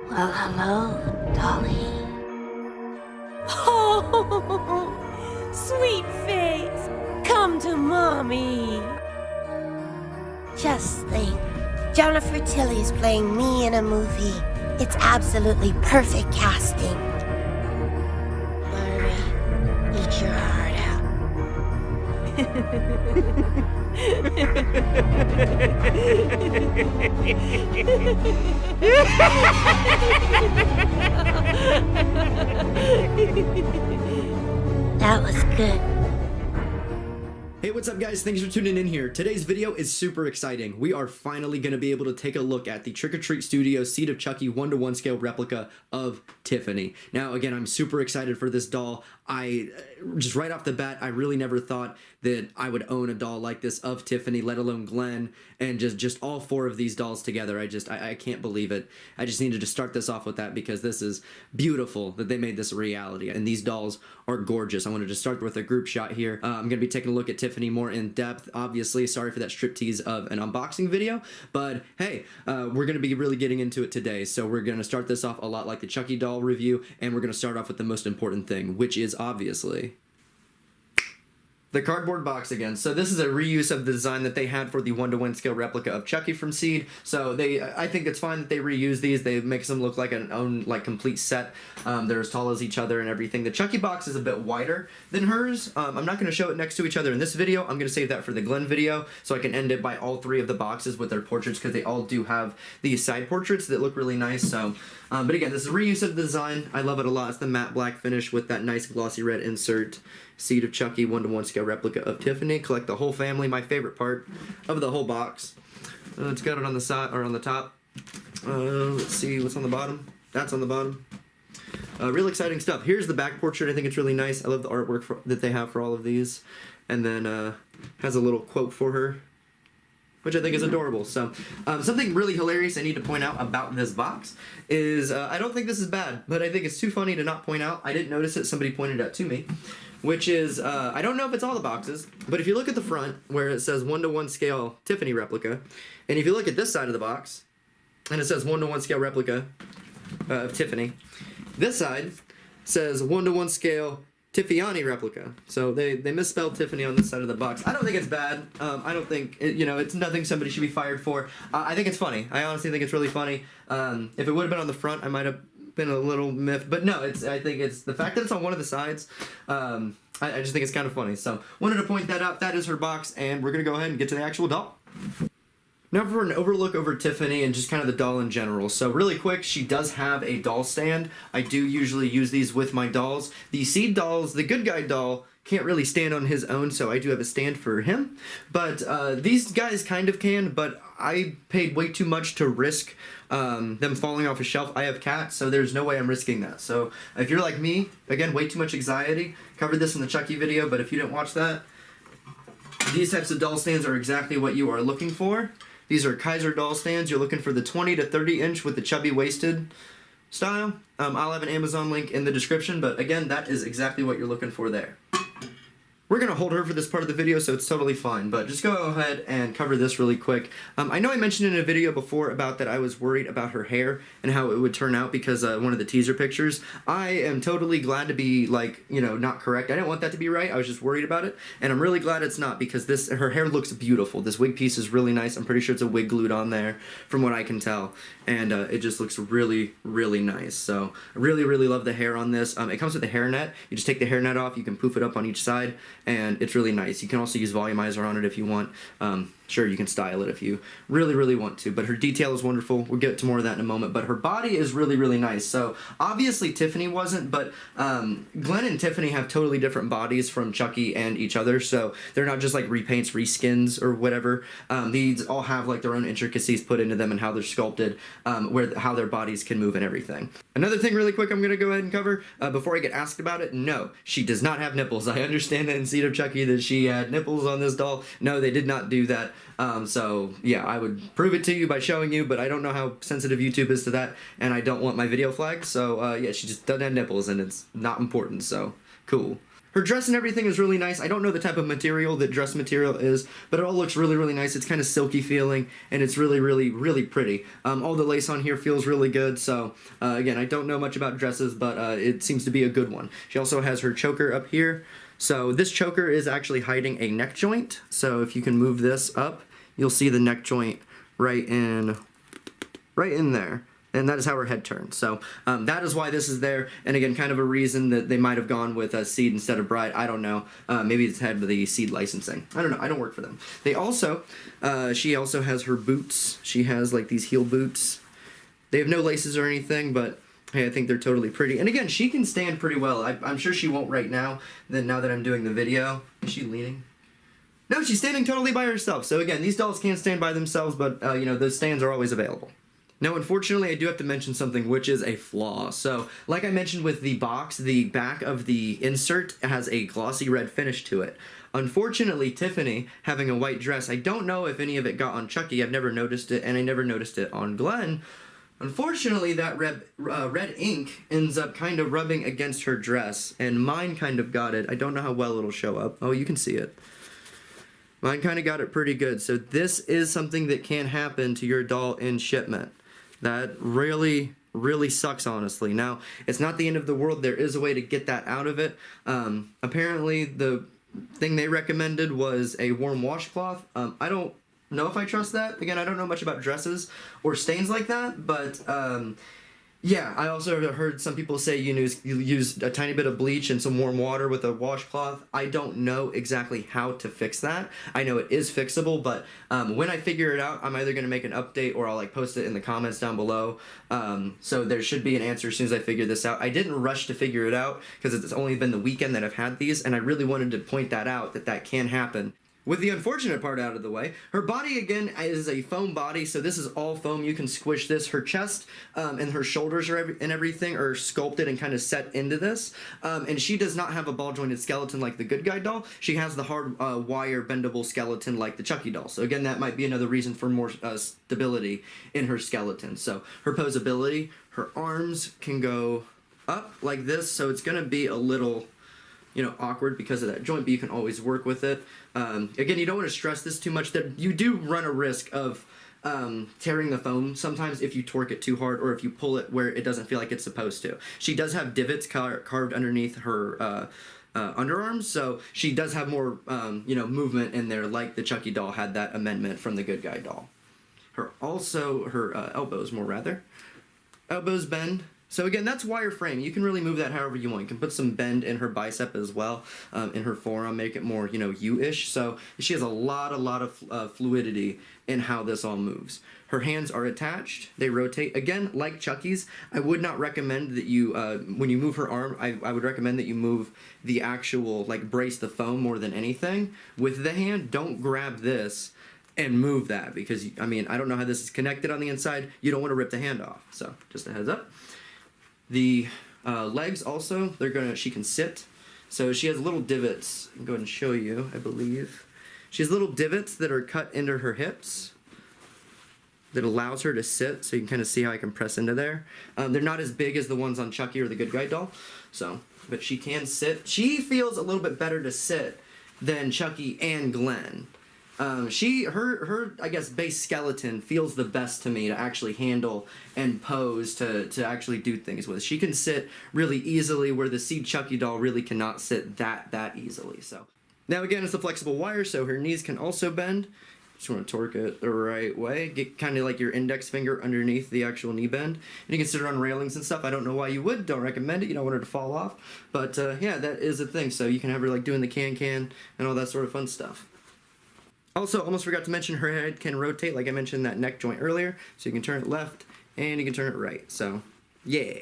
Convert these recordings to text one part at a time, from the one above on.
Well, hello, Dolly. Oh, sweet face, come to mommy. Just think, Jennifer Tilly's playing me in a movie. It's absolutely perfect casting. Maria, eat your heart out. That was good. Hey, what's up guys? Thanks for tuning in here. Today's video is super exciting. We are finally going to be able to take a look at the Trick or Treat Studios Seed of Chucky 1:1 scale replica of Tiffany. Now again, I'm super excited for this doll. Just right off the bat, I really never thought that I would own a doll like this of Tiffany, let alone Glenn, and just all four of these dolls together. I can't believe it. I just needed to start this off with that because this is beautiful that they made this a reality, and these dolls are gorgeous. I wanted to start with a group shot here. I'm going to be taking a look at Tiffany more in depth. Obviously, sorry for that striptease of an unboxing video, but hey, we're going to be really getting into it today. So we're going to start this off a lot like the Chucky doll review, and we're going to start off with the most important thing, which is obviously the cardboard box again. So this is a reuse of the design that they had for the 1:1 scale replica of Chucky from Seed. So I think it's fine that they reuse these. They make them look like an own complete set. They're as tall as each other and everything. The Chucky box is a bit wider than hers. I'm not going to show it next to each other in this video. I'm going to save that for the Glenn video so I can end it by all three of the boxes with their portraits, because they all do have these side portraits that look really nice. So, but again, this is a reuse of the design. I love it a lot. It's the matte black finish with that nice glossy red insert. Seed of Chucky 1:1 scale replica of Tiffany. Collect the whole family. My favorite part of the whole box. It's got it on the side or on the top. Let's see what's on the bottom. That's on the bottom. Real exciting stuff. Here's the back portrait. I think it's really nice. I love the artwork that they have for all of these. And then has a little quote for her, which I think is adorable. So, something really hilarious I need to point out about this box is, I don't think this is bad, but I think it's too funny to not point out. I didn't notice it, somebody pointed it out to me, which is, I don't know if it's all the boxes, but if you look at the front, where it says 1:1 scale Tiffany replica, and if you look at this side of the box, and it says 1:1 scale replica of Tiffany, this side says 1:1 scale Tiffany replica. So they misspelled Tiffany on this side of the box. I don't think it's bad. I don't think, it's nothing somebody should be fired for. I think it's funny. I honestly think it's really funny. If it would have been on the front, I might have been a little miffed. But no, I think it's the fact that it's on one of the sides. I just think it's kind of funny. So wanted to point that out. That is her box, and we're going to go ahead and get to the actual doll. Now for an overlook over Tiffany and just kind of the doll in general. So really quick, she does have a doll stand. I do usually use these with my dolls. The Seed dolls, the Good Guy doll, can't really stand on his own, so I do have a stand for him. But these guys kind of can, but I paid way too much to risk them falling off a shelf. I have cats, so there's no way I'm risking that. So if you're like me, again, way too much anxiety. Covered this in the Chucky video, but if you didn't watch that, these types of doll stands are exactly what you are looking for. These are Kaiser doll stands. You're looking for the 20 to 30 inch with the chubby waisted style. I'll have an Amazon link in the description, but again, that is exactly what you're looking for there. We're going to hold her for this part of the video, so it's totally fine, but just go ahead and cover this really quick. I know I mentioned in a video before about that I was worried about her hair and how it would turn out because one of the teaser pictures. I am totally glad to be, not correct. I didn't want that to be right. I was just worried about it, and I'm really glad it's not, because her hair looks beautiful. This wig piece is really nice. I'm pretty sure it's a wig glued on there from what I can tell, and it just looks really, really nice. So I really, really love the hair on this. It comes with a hairnet. You just take the hairnet off. You can poof it up on each side, and it's really nice. You can also use volumizer on it if you want. Sure, you can style it if you really, really want to, but her detail is wonderful. We'll get to more of that in a moment, but her body is really, really nice. So obviously Tiffany wasn't, but Glenn and Tiffany have totally different bodies from Chucky and each other, so they're not just like repaints, reskins, or whatever. These all have like their own intricacies put into them and how they're sculpted, how their bodies can move and everything. Another thing really quick I'm going to go ahead and cover before I get asked about it. No, she does not have nipples. I understand that in Seed of Chucky that she had nipples on this doll. No, they did not do that. So yeah, I would prove it to you by showing you, but I don't know how sensitive YouTube is to that, and I don't want my video flagged. So yeah, she just doesn't have nipples, and it's not important. So cool. Her dress and everything is really nice. I don't know the type of material that dress material is, but it all looks really, really nice. It's kind of silky feeling, and it's really, really, really pretty. All the lace on here feels really good, so again, I don't know much about dresses, but it seems to be a good one. She also has her choker up here. So this choker is actually hiding a neck joint, so if you can move this up, you'll see the neck joint right in there. And that is how her head turns. So that is why this is there. And again, kind of a reason that they might have gone with Seed instead of Bride. I don't know. Maybe it's had the Seed licensing. I don't know. I don't work for them. They also, she also has her boots. She has like these heel boots. They have no laces or anything, but hey, I think they're totally pretty. And again, she can stand pretty well. I'm sure she won't right now. Now that I'm doing the video. Is she leaning? No, she's standing totally by herself. So again, these dolls can't stand by themselves, but you know, those stands are always available. Now, unfortunately, I do have to mention something which is a flaw. So, like I mentioned with the box, the back of the insert has a glossy red finish to it. Unfortunately, Tiffany, having a white dress, I don't know if any of it got on Chucky. I've never noticed it, and I never noticed it on Glenn. Unfortunately, that red ink ends up kind of rubbing against her dress, and mine kind of got it. I don't know how well it'll show up. Oh, you can see it. Mine kind of got it pretty good. So this is something that can happen to your doll in shipment. That really, really sucks, honestly. Now, it's not the end of the world. There is a way to get that out of it. Apparently, the thing they recommended was a warm washcloth. I don't know if I trust that. Again, I don't know much about dresses or stains like that, but yeah, I also heard some people say you use a tiny bit of bleach and some warm water with a washcloth. I don't know exactly how to fix that. I know it is fixable, but when I figure it out, I'm either going to make an update or I'll like post it in the comments down below. So there should be an answer as soon as I figure this out. I didn't rush to figure it out because it's only been the weekend that I've had these, and I really wanted to point that out, that can happen. With the unfortunate part out of the way, her body, again, is a foam body, so this is all foam. You can squish this. Her chest and her shoulders and everything are sculpted and kind of set into this. And she does not have a ball-jointed skeleton like the Good Guy doll. She has the hard wire bendable skeleton like the Chucky doll. So again, that might be another reason for more stability in her skeleton. So her posability, her arms can go up like this, so it's going to be a little, you know, awkward because of that joint, but you can always work with it. Again, you don't want to stress this too much. That you do run a risk of tearing the foam sometimes if you torque it too hard or if you pull it where it doesn't feel like it's supposed to. She does have divots carved underneath her underarms, so she does have more you know, movement in there, like the Chucky doll had that amendment from the Good Guy doll. Her elbows, elbows bend. So again, that's wireframe. You can really move that however you want. You can put some bend in her bicep as well, in her forearm, make it more, you know, U-ish. So she has a lot of fluidity in how this all moves. Her hands are attached. They rotate. Again, like Chucky's, I would not recommend that you, when you move her arm, I would recommend that you move the actual, like, brace the foam more than anything. With the hand, don't grab this and move that because, I mean, I don't know how this is connected on the inside. You don't want to rip the hand off. So just a heads up. The legs also, she can sit. So she has little divots. I can go ahead and show you, I believe. She has little divots that are cut into her hips that allows her to sit, so you can kind of see how I can press into there. They're not as big as the ones on Chucky or the Good Guy doll, but she can sit. She feels a little bit better to sit than Chucky and Glenn. Her I guess base skeleton feels the best to me to actually handle and pose to actually do things with. She can sit really easily where the Seed Chucky doll really cannot sit that easily. So now again, it's a flexible wire, so her knees can also bend. Just want to torque it the right way. Get kind of like your index finger underneath the actual knee bend. And you can sit her on railings and stuff. I don't know why you would. Don't recommend it. You don't want her to fall off. But yeah, that is a thing. So you can have her like doing the can and all that sort of fun stuff. Also, almost forgot to mention her head can rotate, like I mentioned that neck joint earlier. So you can turn it left and you can turn it right. So, yeah.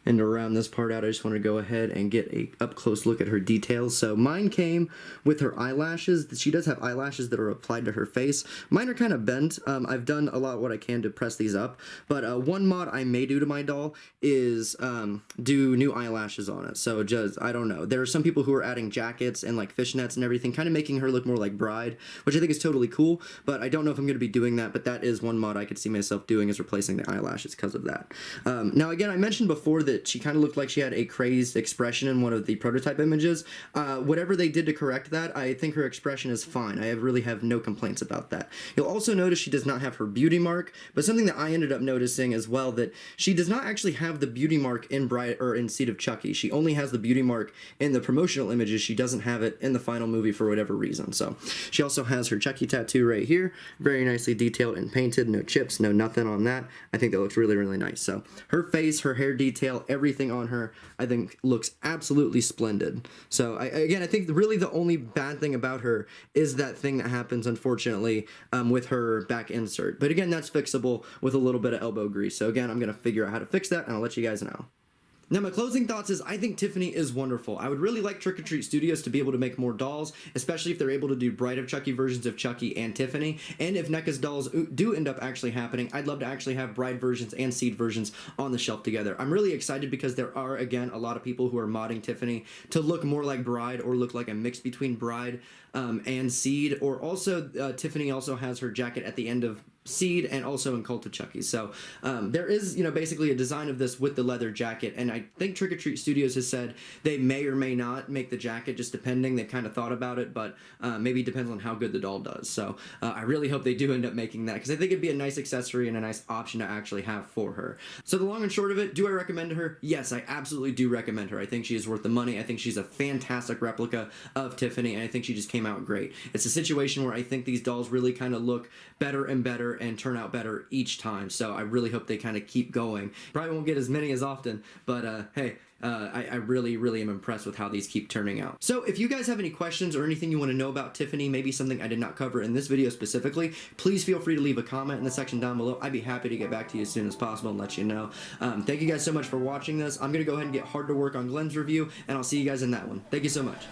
And to round this part out, I just want to go ahead and get a up-close look at her details. So mine came with her eyelashes. She does have eyelashes that are applied to her face. Mine are kind of bent. I've done a lot what I can to press these up. But one mod I may do to my doll is do new eyelashes on it. So just, I don't know. There are some people who are adding jackets and like fishnets and everything, kind of making her look more like Bride, which I think is totally cool. But I don't know if I'm going to be doing that. But that is one mod I could see myself doing, is replacing the eyelashes because of that. Now, again, I mentioned before that that she kind of looked like she had a crazed expression in one of the prototype images. Whatever they did to correct that, I think her expression is fine. I really have no complaints about that. You'll also notice she does not have her beauty mark, but something that I ended up noticing as well, that she does not actually have the beauty mark in Seed of Chucky. She only has the beauty mark in the promotional images. She doesn't have it in the final movie for whatever reason. So she also has her Chucky tattoo right here, very nicely detailed and painted, no chips, no nothing on that. I think that looks really, really nice. So her face, her hair detail, everything on her, I think looks absolutely splendid. So I think really the only bad thing about her is that thing that happens, unfortunately, with her back insert. But again, that's fixable with a little bit of elbow grease. So again, I'm going to figure out how to fix that, and I'll let you guys know. Now, my closing thoughts is I think Tiffany is wonderful. I would really like Trick or Treat Studios to be able to make more dolls, especially if they're able to do Bride of Chucky versions of Chucky and Tiffany. And if NECA's dolls do end up actually happening, I'd love to actually have Bride versions and Seed versions on the shelf together. I'm really excited because there are, again, a lot of people who are modding Tiffany to look more like Bride or look like a mix between Bride and Seed. Or also, Tiffany also has her jacket at the end of Seed and also in Cult of Chucky. So there is, basically a design of this with the leather jacket, and I think Trick or Treat Studios has said they may or may not make the jacket, just depending. They've kind of thought about it, but maybe it depends on how good the doll does. So I really hope they do end up making that, because I think it'd be a nice accessory and a nice option to actually have for her. So the long and short of it, do I recommend her? Yes, I absolutely do recommend her. I think she is worth the money. I think she's a fantastic replica of Tiffany, and I think she just came out great. It's a situation where I think these dolls really kind of look better and better and turn out better each time. So I really hope they kind of keep going. Probably won't get as many as often, but hey, I really, really am impressed with how these keep turning out. So if you guys have any questions or anything you want to know about Tiffany, maybe something I did not cover in this video specifically, please feel free to leave a comment in the section down below. I'd be happy to get back to you as soon as possible and let you know. Thank you guys so much for watching this. I'm going to go ahead and get hard to work on Glenn's review, and I'll see you guys in that one. Thank you so much.